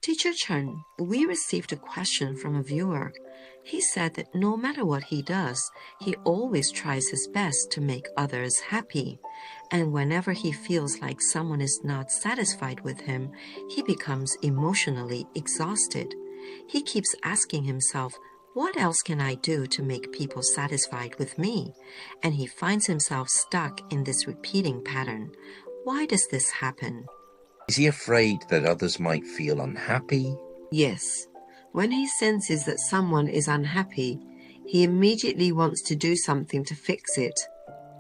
Teacher Chen, we received a question from a viewer. He said that no matter what he does, he always tries his best to make others happy. And whenever he feels like someone is not satisfied with him, he becomes emotionally exhausted. He keeps asking himself, what else can I do to make people satisfied with me? And he finds himself stuck in this repeating pattern. Why does this happen? Is he afraid that others might feel unhappy? Yes. When he senses that someone is unhappy, he immediately wants to do something to fix it.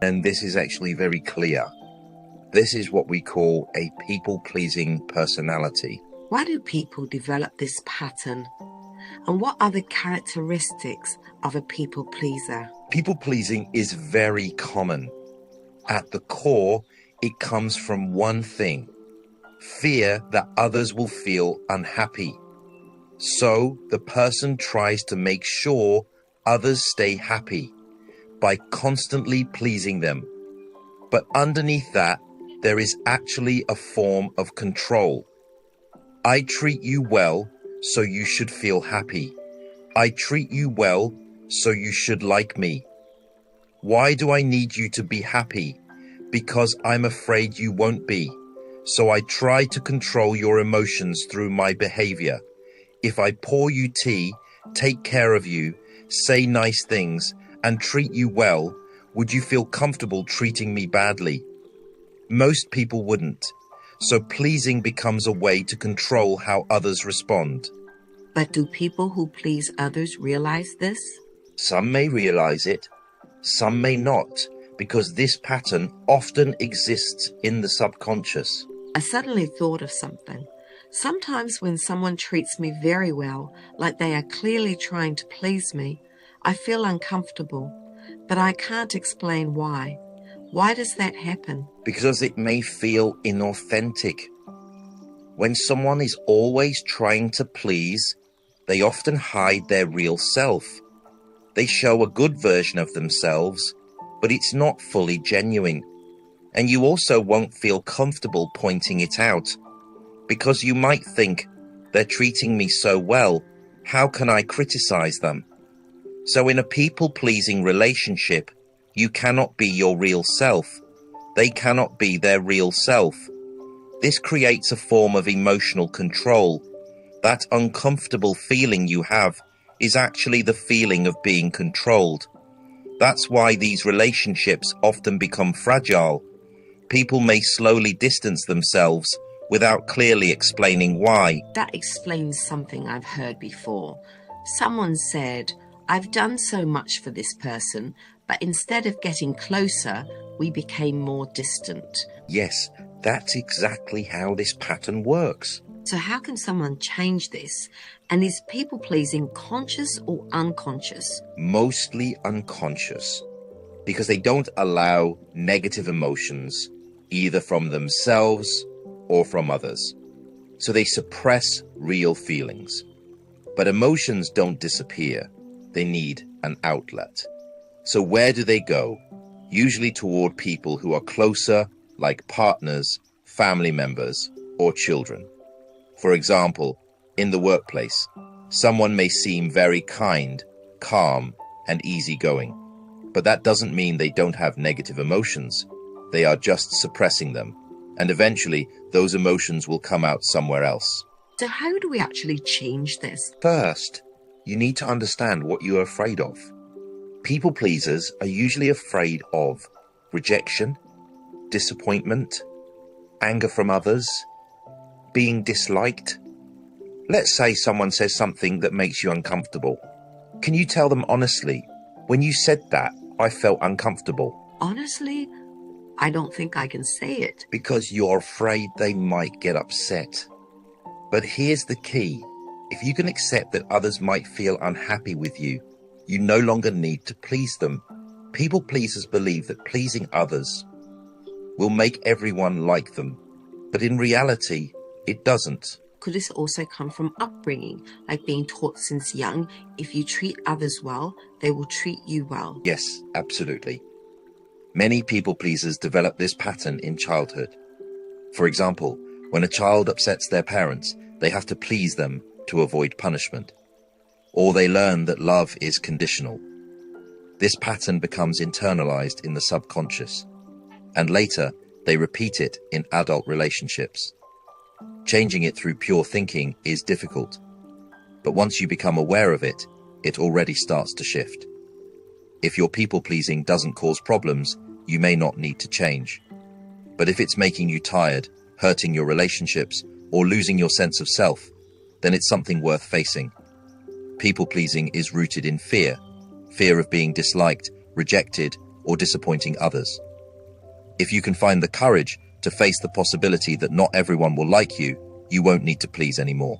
And this is actually very clear. This is what we call a people-pleasing personality. Why do people develop this pattern? And what are the characteristics of a people pleaser? People-pleasing is very common. At the core, it comes from one thing: fear that others will feel unhappy. So the person tries to make sure others stay happy by constantly pleasing them. But underneath that, there is actually a form of control. I treat you well, so you should feel happy. I treat you well, so you should like me. Why do I need you to be happy? Because I'm afraid you won't be. So I try to control your emotions through my behavior. If I pour you tea, take care of you, say nice things, and treat you well, would you feel comfortable treating me badly? Most people wouldn't. So pleasing becomes a way to control how others respond. But do people who please others realize this? Some may realize it, some may not, because this pattern often exists in the subconscious. I suddenly thought of something. Sometimes when someone treats me very well, like they are clearly trying to please me, I feel uncomfortable, but I can't explain why. Why does that happen? Because it may feel inauthentic. When someone is always trying to please, they often hide their real self. They show a good version of themselves, but it's not fully genuine. And you also won't feel comfortable pointing it out, because you might think, they're treating me so well, how can I criticize them? So in a people-pleasing relationship, you cannot be your real self. They cannot be their real self. This creates a form of emotional control. That uncomfortable feeling you have is actually the feeling of being controlled. That's why these relationships often become fragile. People may slowly distance themselves without clearly explaining why. That explains something I've heard before. Someone said, I've done so much for this person, but instead of getting closer, we became more distant. Yes, that's exactly how this pattern works. So how can someone change this? And is people-pleasing conscious or unconscious? Mostly unconscious, because they don't allow negative emotions, either from themselves or from others. So they suppress real feelings. But emotions don't disappear. They need an outlet. So where do they go? Usually toward people who are closer, like partners, family members, or children. For example, in the workplace, someone may seem very kind, calm, and easygoing, but that doesn't mean they don't have negative emotions. They are just suppressing them, and eventually those emotions will come out somewhere else. So how do we actually change this? First, you need to understand what you are afraid of. People pleasers are usually afraid of rejection, disappointment, anger from others, being disliked. Let's say someone says something that makes you uncomfortable. Can you tell them honestly, when you said that, I felt uncomfortable? Honestly, I don't think I can say it. Because you're afraid they might get upset. But here's the key. If you can accept that others might feel unhappy with you, you no longer need to please them. People pleasers believe that pleasing others will make everyone like them. But in reality, it doesn't. Could this also come from upbringing, like being taught since young, if you treat others well, they will treat you well? Yes, absolutely. Many people pleasers develop this pattern in childhood. For example, when a child upsets their parents, they have to please them to avoid punishment. Or they learn that love is conditional. This pattern becomes internalized in the subconscious, and later they repeat it in adult relationships. Changing it through pure thinking is difficult, but once you become aware of it, it already starts to shift. If your people-pleasing doesn't cause problems, you may not need to change. But if it's making you tired, hurting your relationships, or losing your sense of self, then it's something worth facing. People-pleasing is rooted in fear of being disliked, rejected, or disappointing others. If you can find the courage to face the possibility that not everyone will like you, you won't need to please anymore.